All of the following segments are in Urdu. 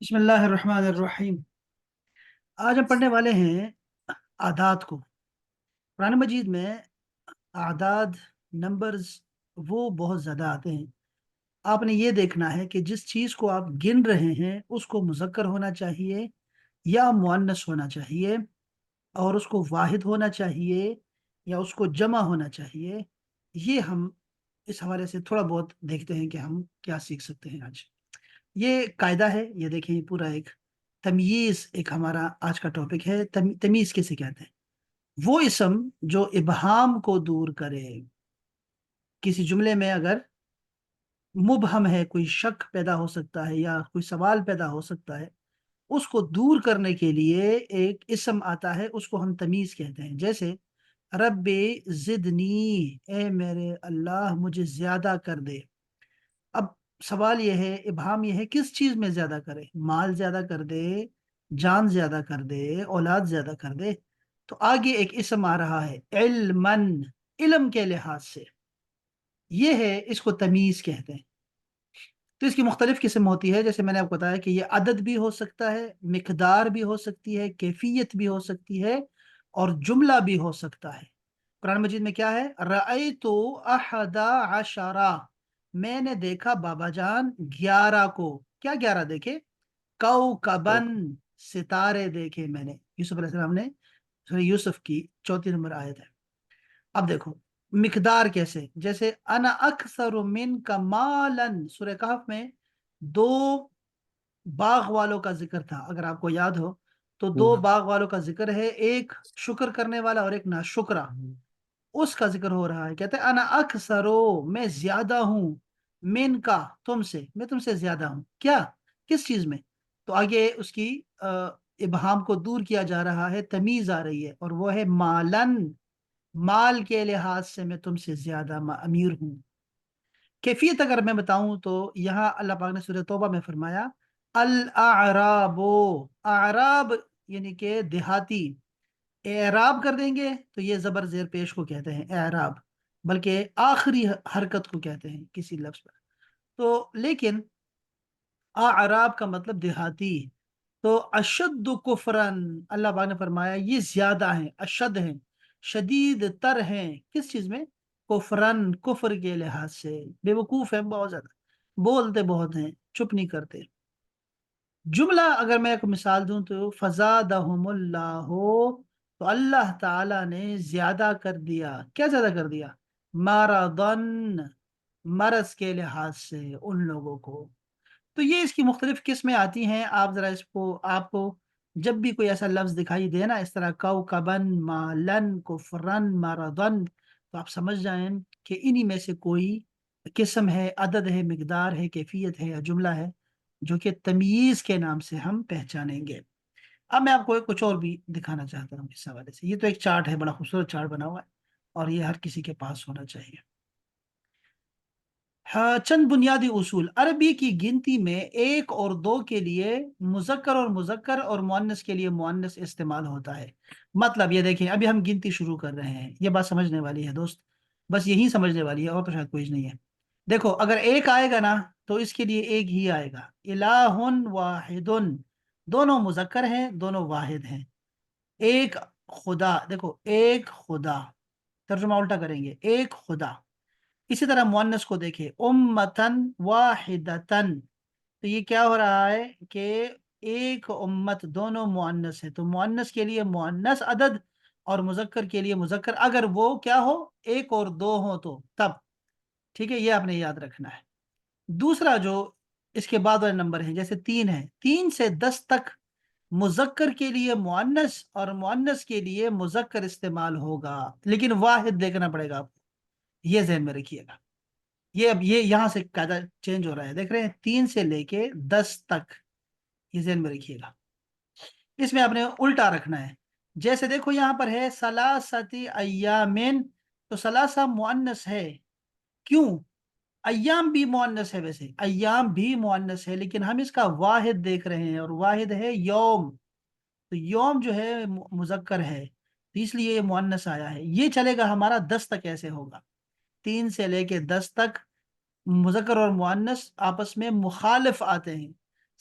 بسم اللہ الرحمن الرحیم۔ آج ہم پڑھنے والے ہیں اعداد کو۔ قرآن مجید میں اعداد، نمبرز وہ بہت زیادہ آتے ہیں۔ آپ نے یہ دیکھنا ہے کہ جس چیز کو آپ گن رہے ہیں اس کو مذکر ہونا چاہیے یا مؤنث ہونا چاہیے، اور اس کو واحد ہونا چاہیے یا اس کو جمع ہونا چاہیے۔ یہ ہم اس حوالے سے تھوڑا بہت دیکھتے ہیں کہ ہم کیا سیکھ سکتے ہیں آج۔ یہ قاعدہ ہے، یہ دیکھیں، یہ پورا ایک تمییز، ایک ہمارا آج کا ٹاپک ہے۔ تمییز کسے کہتے ہیں؟ وہ اسم جو ابہام کو دور کرے۔ کسی جملے میں اگر مبہم ہے، کوئی شک پیدا ہو سکتا ہے یا کوئی سوال پیدا ہو سکتا ہے، اس کو دور کرنے کے لیے ایک اسم آتا ہے، اس کو ہم تمیز کہتے ہیں۔ جیسے رب زدنی، اے میرے اللہ مجھے زیادہ کر دے۔ اب سوال یہ ہے، ابہام یہ ہے، کس چیز میں زیادہ کرے؟ مال زیادہ کر دے، جان زیادہ کر دے، اولاد زیادہ کر دے؟ تو آگے ایک اسم آ رہا ہے، علمن، علم کے لحاظ سے۔ یہ ہے، اس کو تمیز کہتے ہیں۔ تو اس کی مختلف قسم ہوتی ہے، جیسے میں نے آپ کو بتایا کہ یہ عدد بھی ہو سکتا ہے، مقدار بھی ہو سکتی ہے، کیفیت بھی ہو سکتی ہے، اور جملہ بھی ہو سکتا ہے۔ قرآن مجید میں کیا ہے؟ رأیت احد عشرہ، میں نے دیکھا بابا جان 11 کو۔ کیا 11 دیکھے؟ کوکبن، ستارے دیکھے میں نے۔ یوسف علیہ السلام نے، سورہ یوسف کی 34 نمبر آیت ہے۔ اب دیکھو مقدار کیسے، جیسے انا اکثر من کا مالن، سورہ کہف میں دو باغ والوں کا ذکر تھا، اگر آپ کو یاد ہو تو دو باغ والوں کا ذکر ہے، ایک شکر کرنے والا اور ایک ناشکرا۔ اس کا ذکر ہو رہا ہے، کہتے ہیں انا اکثرو، میں زیادہ ہوں، من کا، تم سے، میں تم سے زیادہ ہوں۔ کیا؟ کس چیز میں؟ تو آگے اس کی ابہام کو دور کیا جا رہا ہے، تمیز آ رہی ہے، اور وہ ہے مالن، مال کے لحاظ سے میں تم سے زیادہ امیر ہوں۔ کیفیت اگر میں بتاؤں تو یہاں اللہ پاک نے سورہ توبہ میں فرمایا الاعراب، اعراب یعنی کہ دیہاتی۔ اعراب کر دیں گے تو یہ زبر زیر پیش کو کہتے ہیں اعراب، بلکہ آخری حرکت کو کہتے ہیں کسی لفظ پر۔ تو لیکن اعراب کا مطلب دیہاتی۔ تو اشد کفرن، اللہ پاک نے فرمایا یہ زیادہ ہیں، اشد ہیں، شدید تر ہیں، کس چیز میں؟ کفرن، کفر کے لحاظ سے، بے وقوف ہیں بہت زیادہ، بولتے بہت ہیں، چپ نہیں کرتے۔ جملہ اگر میں ایک مثال دوں تو فزادہم اللہ، تو اللہ تعالی نے زیادہ کر دیا۔ کیا زیادہ کر دیا؟ مرضن، مرض کے لحاظ سے ان لوگوں کو۔ تو یہ اس کی مختلف قسمیں آتی ہیں۔ آپ ذرا اس کو، آپ کو جب بھی کوئی ایسا لفظ دکھائی دے نا، اس طرح کوکبن، مالن، کفرن، مرضن، تو آپ سمجھ جائیں کہ انہی میں سے کوئی قسم ہے، عدد ہے، مقدار ہے، کیفیت ہے یا جملہ ہے، جو کہ تمییز کے نام سے ہم پہچانیں گے۔ اب میں آپ کو کچھ اور بھی دکھانا چاہتا ہوں اس حوالے سے۔ یہ تو ایک چارٹ ہے، بڑا خوبصورت چارٹ بنا ہوا ہے، اور یہ ہر کسی کے پاس ہونا چاہیے۔ ہاں، چند بنیادی اصول عربی کی گنتی میں ایک اور دو کے لیے مذکر اور مذکر اور مؤنث کے لیے مؤنث استعمال ہوتا ہے۔ مطلب یہ دیکھیں، ابھی ہم گنتی شروع کر رہے ہیں، یہ بات سمجھنے والی ہے دوست، بس یہی سمجھنے والی ہے، اور تو شاید کوئی نہیں ہے۔ دیکھو اگر ایک آئے گا نا تو اس کے لیے ایک ہی آئے گا، الہ واحد، دونوں مذکر ہیں، دونوں واحد ہیں۔ ایک خدا، دیکھو ایک خدا، ترجمہ الٹا کریں گے، ایک خدا۔ اسی طرح مؤنث کو دیکھیں، امتن واحدتن، تو یہ کیا ہو رہا ہے کہ ایک امت، دونوں مؤنث ہے، تو مؤنث کے لیے مؤنث عدد اور مذکر کے لیے مذکر، اگر وہ کیا ہو، ایک اور دو ہو تو تب۔ ٹھیک ہے، یہ آپ نے یاد رکھنا ہے۔ دوسرا جو اس کے بعد والے نمبر ہیں، جیسے 3 ہے، 3 سے 10 تک مذکر کے لیے مؤنث اور مؤنث کے لیے مذکر استعمال ہوگا، لیکن واحد دیکھنا پڑے گا آپ کو، یہ ذہن میں رکھیے گا۔ یہ اب یہ یہاں سے قاعدہ چینج ہو رہا ہے، دیکھ رہے ہیں، 3 سے لے کے 10 تک، یہ ذہن میں رکھیے گا۔ اس میں آپ نے الٹا رکھنا ہے، جیسے دیکھو یہاں پر ہے سلاست ایامن، تو سلاسہ مؤنث ہے، کیوں؟ ایام بھی مؤنث ہے، ویسے ایام بھی مؤنث ہے، لیکن ہم اس کا واحد دیکھ رہے ہیں، اور واحد ہے یوم، تو یوم جو ہے مذکر ہے، تو اس لیے یہ مؤنث آیا ہے۔ یہ چلے گا ہمارا 10 تک، ایسے ہوگا 3 سے لے کے 10 تک مذکر اور مؤنث آپس میں مخالف آتے ہیں،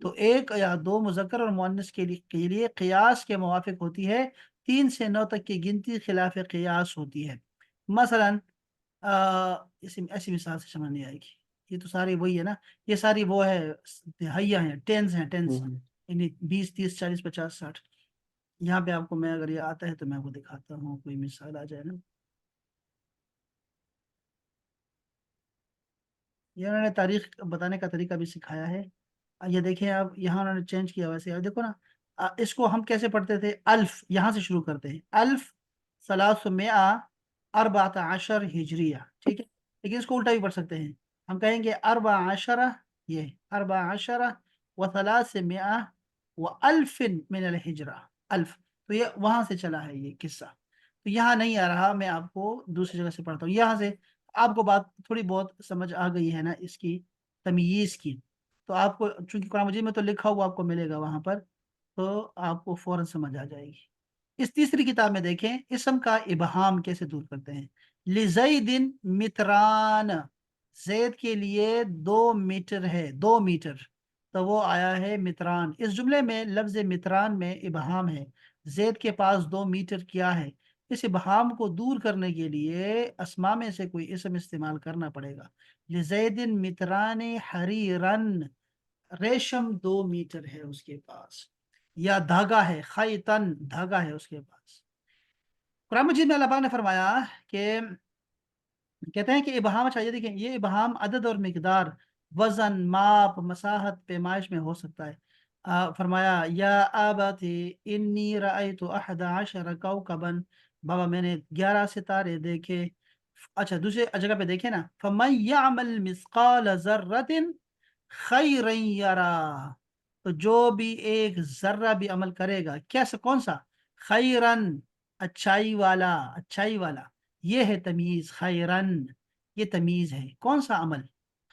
تو ایک یا دو مذکر اور مؤنث کے لیے قیاس کے موافق ہوتی ہے، 3 سے 9 تک کی گنتی خلاف قیاس ہوتی ہے۔ مثلا ایسی مثال سے سمجھ نہیں آئے گی، یہ تو ساری وہی ہے نا، یہ ساری وہ ہے دہائیاں ہیں، ٹینز ہیں، ٹینز، یعنی 20 30 40 50 60۔ یہاں پہ آپ کو میں اگر یہ آتا ہے تو میں آپ کو دکھاتا ہوں، کوئی مثال آ جائے نا۔ یہ انہوں نے تاریخ بتانے کا طریقہ بھی سکھایا ہے۔ یہ دیکھیں آپ، یہاں انہوں نے چینج کیا، ویسے دیکھو نا، اس کو ہم کیسے پڑھتے تھے؟ الف، یہاں سے شروع کرتے ہیں، الف 314 ہجریہ، ٹھیک ہے، لیکن اس کو الٹا بھی پڑھ سکتے ہیں، ہم کہیں گے 14، یہ 14 و300 و الف من الحجرہ، الف، تو یہ وہاں سے چلا ہے یہ قصہ، تو یہاں نہیں آ رہا، میں آپ کو دوسری جگہ سے پڑھتا ہوں یہاں سے۔ آپ کو بات تھوڑی بہت سمجھ آ گئی ہے نا اس کی تمییز کی، تو آپ کو چونکہ قرآن مجید میں تو لکھا ہوا آپ کو ملے گا وہاں پر، تو آپ کو فوراً سمجھ آ جائے گی۔ اس تیسری کتاب میں دیکھیں اسم کا ابہام کیسے دور کرتے ہیں۔ لزید متران، زید کے لیے 2 میٹر ہے، 2 میٹر، تو وہ آیا ہے متران۔ اس جملے میں لفظ متران میں ابہام ہے، زید کے پاس 2 میٹر کیا ہے؟ اس ابہام کو دور کرنے کے لیے اسما میں سے کوئی اسم استعمال کرنا پڑے گا۔ لزید متران حریرن، ریشم 2 میٹر ہے اس کے پاس، یا دھاگا ہے، خیتن، دھاگا ہے اس کے پاس۔ قرآن مجید میں اللہ پاک نے فرمایا کہ کہتے ہیں کہ ابہام، اچھا یہ دیکھیں، یہ ابہام عدد اور مقدار، وزن، ماپ، مساحت، پیمائش میں ہو سکتا ہے۔ فرمایا یا آباتی انی رأیت 11 کوکبا، بابا میں نے 11 ستارے دیکھے۔ اچھا دوسرے جگہ پہ دیکھیں نا، فَمَن يَعْمَلْ مِثْقَالَ ذَرَّةٍ خَيْرًا يَرَى، تو جو بھی ایک ذرہ بھی عمل کرے گا، کیسا، کون سا؟ خیرن، اچھائی والا، اچھائی والا، یہ ہے تمیز، خیرن، یہ تمیز ہے، کون سا عمل؟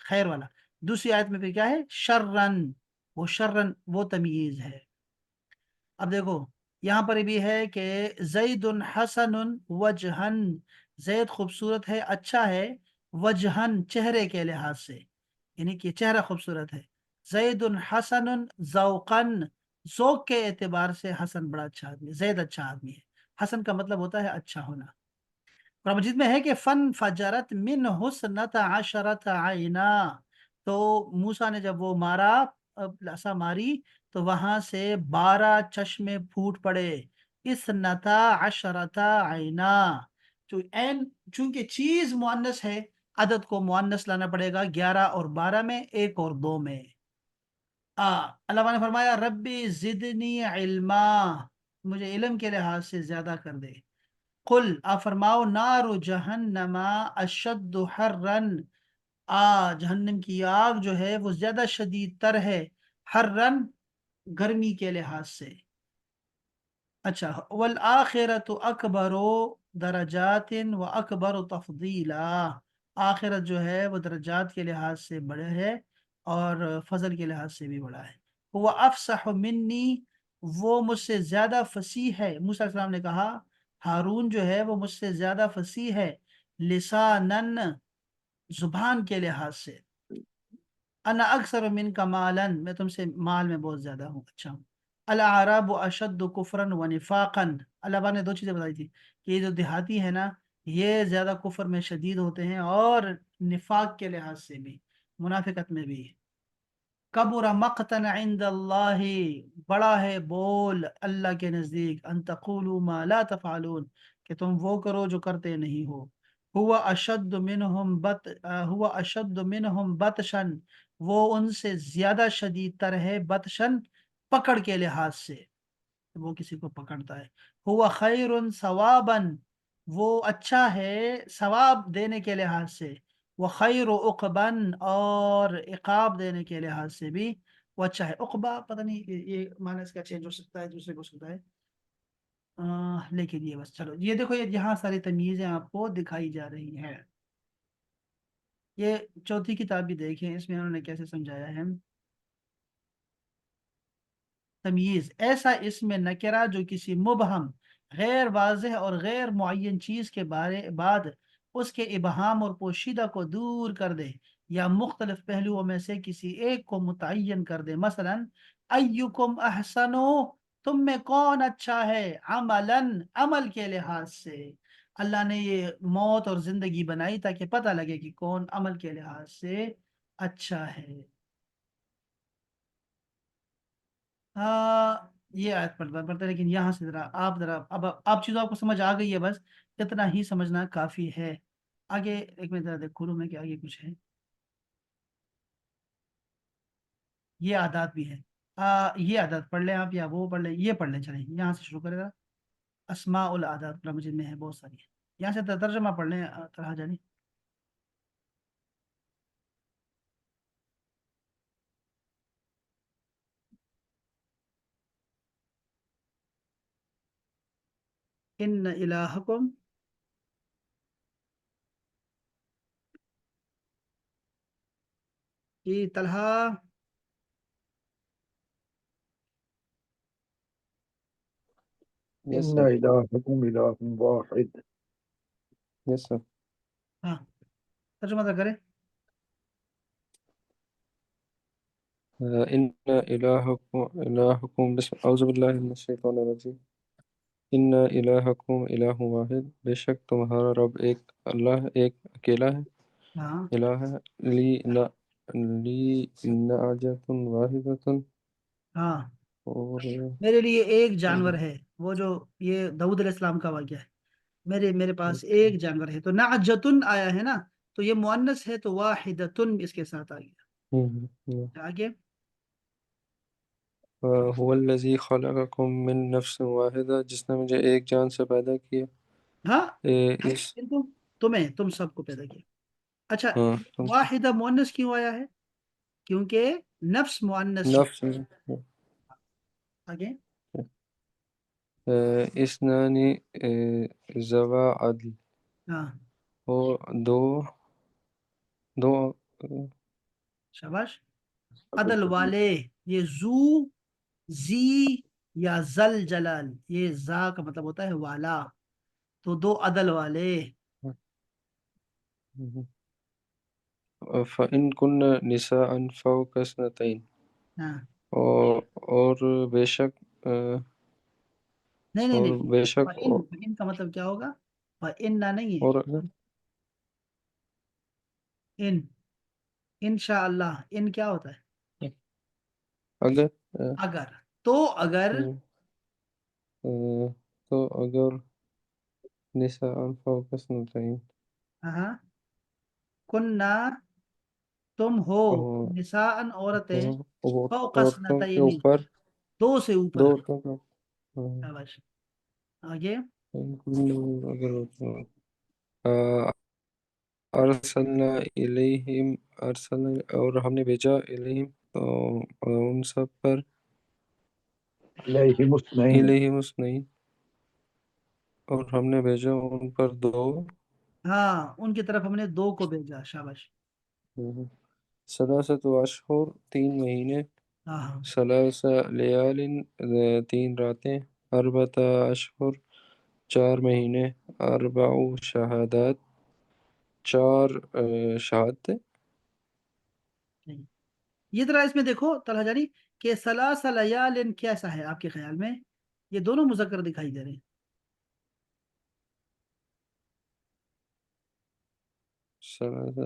خیر والا۔ دوسری آیت میں پھر کیا ہے؟ شرن، وہ شرن وہ تمیز ہے۔ اب دیکھو یہاں پر بھی ہے کہ زید حسن وجہن، زید خوبصورت ہے، اچھا ہے، وجہن چہرے کے لحاظ سے، یعنی کہ چہرہ خوبصورت ہے۔ زید حسن ذوقن، ذوق کے اعتبار سے حسن بڑا اچھا آدمی ہے، زید اچھا آدمی ہے، حسن کا مطلب ہوتا ہے اچھا ہونا۔ قرآن مجید میں ہے کہ فن فجرت من حسنت عشرت عینا، تو موسیٰ نے جب وہ مارا، لسا ماری، تو وہاں سے 12 چشمے پھوٹ پڑے، اثنتا عشرتا عینا، چونکہ چیز مؤنث ہے، عدد کو مؤنث لانا پڑے گا، 11 اور 12 میں، 1 اور 2 میں۔ اللہ نے فرمایا ربی زدنی علما، مجھے علم کے لحاظ سے زیادہ کر دے۔ قل، آپ فرماؤ، نار جہنم اشد حرن، جہنم کی آگ جو ہے وہ زیادہ شدید تر ہے، حرن گرمی کے لحاظ سے۔ اچھا، والآخرت اکبر درجات و اکبر تفضیلا، آخرت جو ہے وہ درجات کے لحاظ سے بڑے ہے اور فضل کے لحاظ سے بھی بڑا ہے۔ وہ افصح منی، وہ مجھ سے زیادہ فصیح ہے، موسیٰ علیہ السلام نے کہا ہارون جو ہے وہ مجھ سے زیادہ فصیح ہے، لسانن زبان کے لحاظ سے، انا اکثر من کا مالن، میں تم سے مال میں بہت زیادہ ہوں، اچھا ہوں۔ الاعراب اشد کفرا و نفاقا، اللہ پاک نے 2 چیزیں بتائی تھی کہ یہ جو دیہاتی ہے نا، یہ زیادہ کفر میں شدید ہوتے ہیں اور نفاق کے لحاظ سے بھی، منافقت میں بھی۔ کبر مقتا عند اللہ، بڑا ہے بول اللہ کے نزدیک، ان تقولوا ما لا تفعلون، کہ تم وہ کرو جو کرتے نہیں ہو۔ هو اشد منہم بطشا، وہ ان سے زیادہ شدید تر ہے، بطشن پکڑ کے لحاظ سے، وہ کسی کو پکڑتا ہے۔ ہوا خیر ثوابا، وہ اچھا ہے ثواب دینے کے لحاظ سے، وہ خیر عقباً، اور عقاب دینے کے لحاظ سے بھی وہ اچھا ہے۔ عقبہ پتہ نہیں یہ معنی اس کا چینج ہو سکتا ہے، دوسرے کو ہو سکتا ہے، لیکن یہ بس چلو، یہ دیکھو یہ یہاں ساری تمیزیں آپ کو دکھائی جا رہی ہیں۔ یہ چوتھی کتاب بھی دیکھیں، اس میں انہوں نے کیسے سمجھایا ہے۔ تمییز، ایسا اسم نکرہ جو کسی مبہم، غیر واضح اور غیر معین چیز کے بعد اس کے ابہام اور پوشیدہ کو دور کر دے، یا مختلف پہلوؤں میں سے کسی ایک کو متعین کر دے، مثلا ایکم احسنو، تم میں کون اچھا ہے، عملاً، عمل کے لحاظ سے۔ اللہ نے یہ موت اور زندگی بنائی تاکہ پتہ لگے کہ کون عمل کے لحاظ سے اچھا ہے۔ ہاں، یہ آیت پڑھتے لیکن یہاں سے ذرا اب آپ چیزوں آپ کو سمجھ آ گئی ہے، بس اتنا ہی سمجھنا کافی ہے۔ آگے ایک منٹ ذرا دیکھ کھولوں میں کہ آگے کچھ ہے، یہ عادات بھی ہے۔ یہ عادات پڑھ لیں آپ، یا وہ پڑھ لیں، یہ پڑھ لیں، چلیں یہاں سے شروع کرے گا۔ اسماء العادات قرآن مجید میں ہے، بہت ساری ہیں، یہاں سے ترجمہ پڑھ لیں طلحہ جانی۔ ان الہکم، جی طلحہ۔ یس ان سر. الہکم الہ واحد. یس سر. ہاں، ترجمہ تو کریں۔ ان الہکم بسم اعوذ باللہ من الشیطان الرجیم. ان الہکم الہ واحد، بے شک تمہارا رب ایک اللہ، ایک اکیلا ہے، ہاں، الہ ہے، لی نعجۃ واحدۃ، ہاں، اور میرے لیے ایک جانور ہے، وہ جو یہ داؤد علیہ السلام کا واقعہ ہے، میرے پاس ایک جانور ہے، تو نعجتن آیا ہے نا، تو یہ مؤنث ہے تو واحدتن اس کے ساتھ آ گیا آگے۔ هو الذی خلقکم من نفس واحدہ، جس نے مجھے ایک جان سے پیدا کیا، ہاں، اس کن تم سب کو پیدا کیا۔ اچھا، ہاں تم سے واحدہ مؤنث کیوں آیا ہے؟ کیونکہ نفس مؤنث ہے۔ نفس آگے۔ اثنان ذوا عدل، ہاں، اور دو دو شاباش، عدل والے، یہ زو، زی، یا زل جلال، یہ زا کا مطلب ہوتا ہے والا، تو دو عدل والے۔ فإن کن نساء فوق اثنتین، ہاں، اور بے شک نہیں نہیں اور نہیں، بے شک فَإِن کا مطلب کیا ہوگا؟ فَإِنَّ نہیں ہے، اور ان، انشاء اللہ، ان کیا ہوتا ہے؟ اگر اگر، تو اگر، تو اگر نساء فوق اثنتین، ہاں، کننا، تم ہو، اور نساء عورتیں، فوق عورتوں کے اثنتین، اوپر دو سے اوپر۔ دو عورتوں کا شاباش، آگے۔ اگر ارسلنا الیہم، ارسلنا اور ہم نے بھیجا الیہم ان سب پر، علیہم اثنین. الیہم اثنین، اور ہم نے بھیجا ان پر دو، ہاں، ان کی طرف ہم نے دو کو بھیجا، شاباش۔ ثلاثۃ اشہر، تین مہینے، ہاں، ہاں، ثلاث لیال، تین راتیں، اربعۃ اشہر، چار مہینے، اربع شہادات، چار شہادتیں. صحیح۔ یہ ذرا اس میں دیکھو طلحہ جانی، کہ ثلاث لیال کیسا ہے آپ کے خیال میں؟ یہ دونوں مذکر دکھائی دے رہے ہیں۔ ثلاث،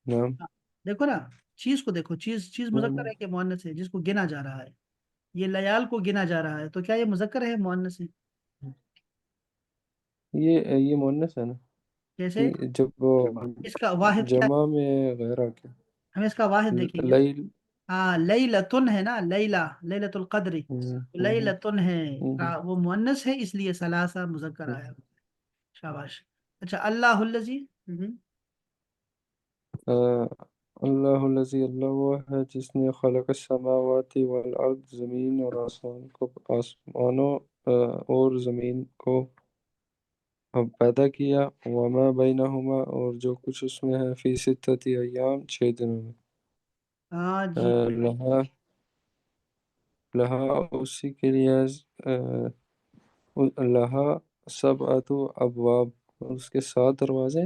نعم ہاں، دیکھو نا، چیز کو دیکھو، چیز نعم. مذکر ہے کہ مؤنث ہے جس کو گنا جا رہا ہے؟ یہ لیال کو گنا جا رہا ہے، تو کیا یہ مذکر ہے مؤنث ہے؟ یہ مؤنث ہے نا، کیسے؟ کہ جب وہ اس کا واحد کیا ہے؟ جمع میں غیر آ کے ہم اس کا واحد دیکھیں گے۔ لیل. ہاں، لیلتن ہے نا، لیلت القدر، لیلتن ہے، وہ مؤنث ہے، اس لیے ثلاثہ مذکر آیا۔ شاباش۔ اچھا، اللہ الذی، اللہ الذی، اللہ وہ ہے جس نے خلق السماوات والارض، زمین اور آسمانوں اور زمین کو پیدا کیا، وما بینہما، اور جو کچھ اس میں ہے، فی ستۃ ایام، 6 دنوں میں، ہاں جی، لہا لہا اسی کے لیے، لہا سبعۃ ابواب، اور اس کے 7 دروازے،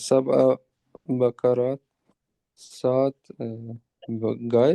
7 بقرات، 7 گائے،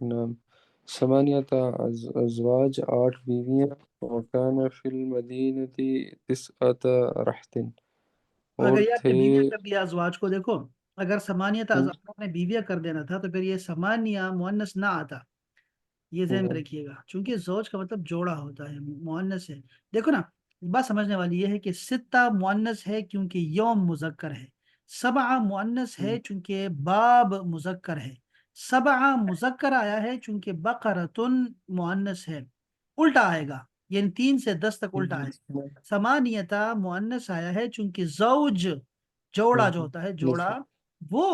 نعم، 8 أزواج، 8 بیویاں، وكان في المدينة 9 رحت، اور اگر یہ آپ نے تھے بیویاں کر دیا ازواج کو، دیکھو اگر سمانیہ آپ نے بیویاں کر دینا تھا تو پھر یہ سمانیہ مؤنث نہ آتا، یہ ذہن میں رکھیے گا، چونکہ زوج کا مطلب جوڑا ہوتا ہے، مؤنث ہے۔ دیکھو نا، بات سمجھنے والی یہ ہے کہ ستہ مؤنث ہے کیونکہ یوم مذکر ہے، سبعہ مؤنث ہے چونکہ باب مذکر ہے، سبعہ مذکر آیا ہے چونکہ بقرتن مؤنث ہے، الٹا آئے گا، یعنی 3 سے 10 تک الٹا آئے گا۔ سمانیتا مؤنث آیا ہے چونکہ زوج جوڑا جو ہوتا ہے، جوڑا وہ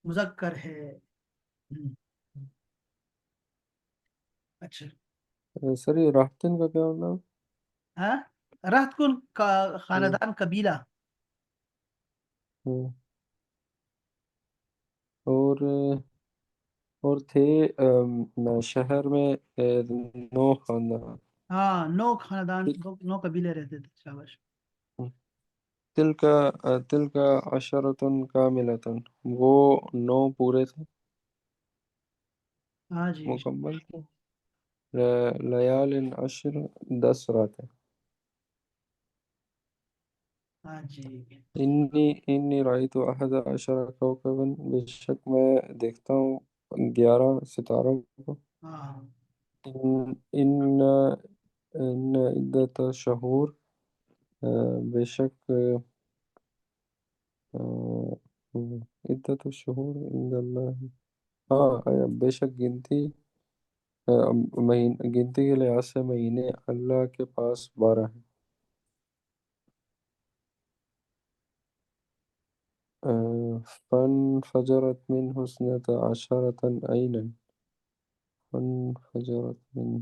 مذکر ہے۔ ہم، اچھا سر یہ راحتن کا کیا ہوگا؟ ہاں، رہت کن کا خاندان قبیلہ، اور تھے شہر میں 9 خاندان، ہاں 9 خاندان، 9 قبیلے رہتے تھے، شاباش تلک عشرۃ کاملۃ، وہ 9 پورے تھے، ہاں جی مکمل تھے، لیال عشر، 10 راتیں، ہاں جی انی رأیت 11 کوكبا، بے شک میں دیکھتا ہوں 11 ستاروں کو، ہاں ان ان عدت شہور، بے شک عدت الشہور عند اللہ، ہاں بے شک گنتی کے لحاظ سے مہینے اللہ کے پاس 12 ہیں، فن فجرت من حسنت عشرة عینا، فن فجرت من،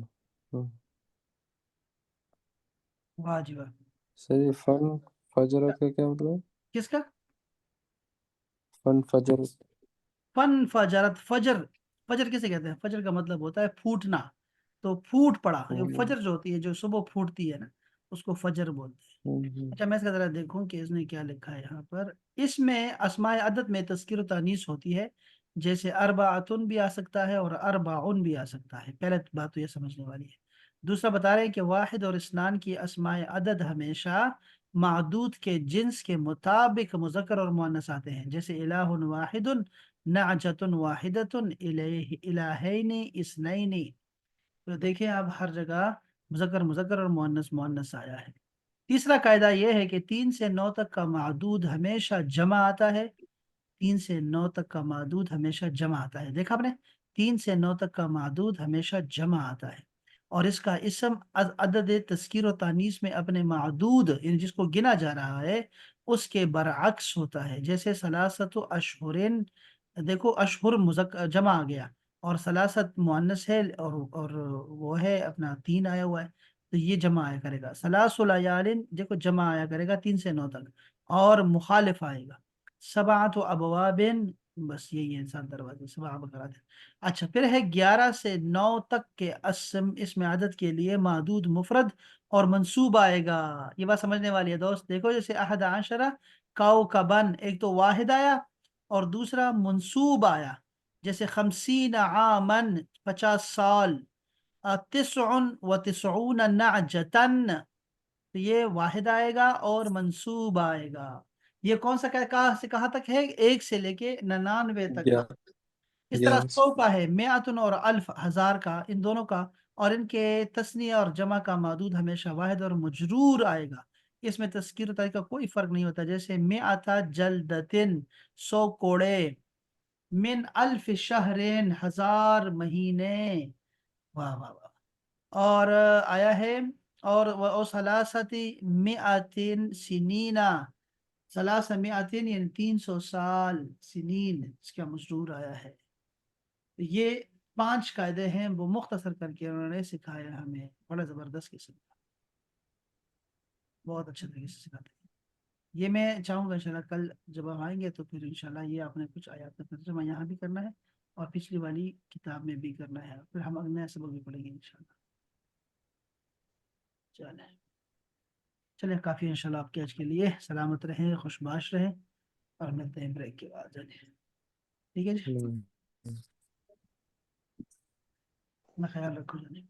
واہ جی واہ، صحیح، فن فجرت کا کیا مطلب؟ کس کا؟ فن فجرت، فن فجرت، فجر، فجر کسے کہتے ہیں؟ فجر کا مطلب ہوتا ہے پھوٹنا، تو پھوٹ پڑا، جو فجر جو ہوتی ہے، جو صبح پھوٹتی ہے نا، اس کو فجر بولتے ہیں۔ اچھا میں اس کا ذرا دیکھوں کہ اس نے کیا لکھا ہے یہاں پر، اس میں اسماء عدد میں تذکیر و تانیث ہوتی ہے، جیسے اربعتن بھی آ سکتا ہے اور اربعن بھی آ سکتا ہے، پہلے بات تو یہ سمجھنے والی ہے۔ دوسرا بتا رہے ہیں کہ واحد اور اثنان کی اسماء عدد ہمیشہ معدود کے جنس کے مطابق مذکر اور مؤنث آتے ہیں، جیسے الہ واحد، نعجۃ واحدۃ، الہین اثنین، تو دیکھیں اب ہر جگہ مذکر مذکر اور مؤنث مؤنث آیا ہے۔ تیسرا قاعدہ یہ ہے کہ 3 سے 9 تک کا معدود ہمیشہ جمع آتا ہے، 3 سے 9 تک کا معدود ہمیشہ جمع آتا ہے، دیکھا آپ نے، 3 سے 9 تک کا معدود ہمیشہ جمع آتا ہے، اور اس کا اسم عدد تذکیر و تانیث میں اپنے معدود، یعنی جس کو گنا جا رہا ہے، اس کے برعکس ہوتا ہے، جیسے سلاست و اشہرن، دیکھو اشہر جمع آ گیا، اور سلاست مؤنث ہے، اور وہ ہے اپنا 3 آیا ہوا ہے، تو یہ جمع آیا کرے گا، سلاس لیالن دیکھو جمع آیا کرے گا 3 سے 9 تک، اور مخالف آئے گا، سبعۃ ابوابن، بس یہی ہے 7 دروازے، 7 بقرات ہیں۔ اچھا پھر ہے 11 سے 9 تک کے اس میں عدد کے لیے معدود مفرد اور منصوب آئے گا، یہ بات سمجھنے والی ہے دوست، دیکھو جیسے احد عشرہ کوكبن، ایک تو واحد آیا اور دوسرا منصوب آیا، جیسے 50 عامن، 50 سال، 99 نعجتن، تو یہ واحد آئے گا اور منصوب آئے گا۔ یہ کون سا کہاں سے کہاں تک ہے؟ 1 سے لے کے 99 تک کا۔ اس طرح 11 100 کا ہے، میاتن اور الف، 1000 کا، ان دونوں کا، اور ان کے تثنیہ اور جمع کا معدود ہمیشہ واحد اور مجرور آئے گا، اس میں تذکیر و تاریخ کا کوئی فرق نہیں ہوتا، جیسے میاتا جلدتن، 100 کوڑے، من الف شہرین، 1000 مہینے، واہ واہ واہ، اور آیا ہے، اور سلاستی مئتین سنینا، سلاس مئتین یعنی 300 سال، سنین اس کا مشہور آیا ہے۔ تو یہ 5 قاعدے ہیں، وہ مختصر کر کے انہوں نے سکھایا ہمیں، بڑا زبردست قسم کا، بہت اچھے طریقے سے سکھاتے ہیں۔ یہ میں چاہوں گا انشاءاللہ کل جب ہم آئیں گے تو پھر انشاءاللہ یہ آپ نے کچھ آیات کا ترجمہ یہاں بھی کرنا ہے اور پچھلی والی کتاب میں بھی کرنا ہے، پھر ہم اگلا سبق بھی پڑھیں گے انشاءاللہ۔ چلیں کافی انشاءاللہ آپ کے آج کے لیے. سلامت رہیں، خوشباش رہیں، اور ملتے ہیں بریک کے بعد جانے. ٹھیک ہے جی، اپنا خیال رکھو جانے.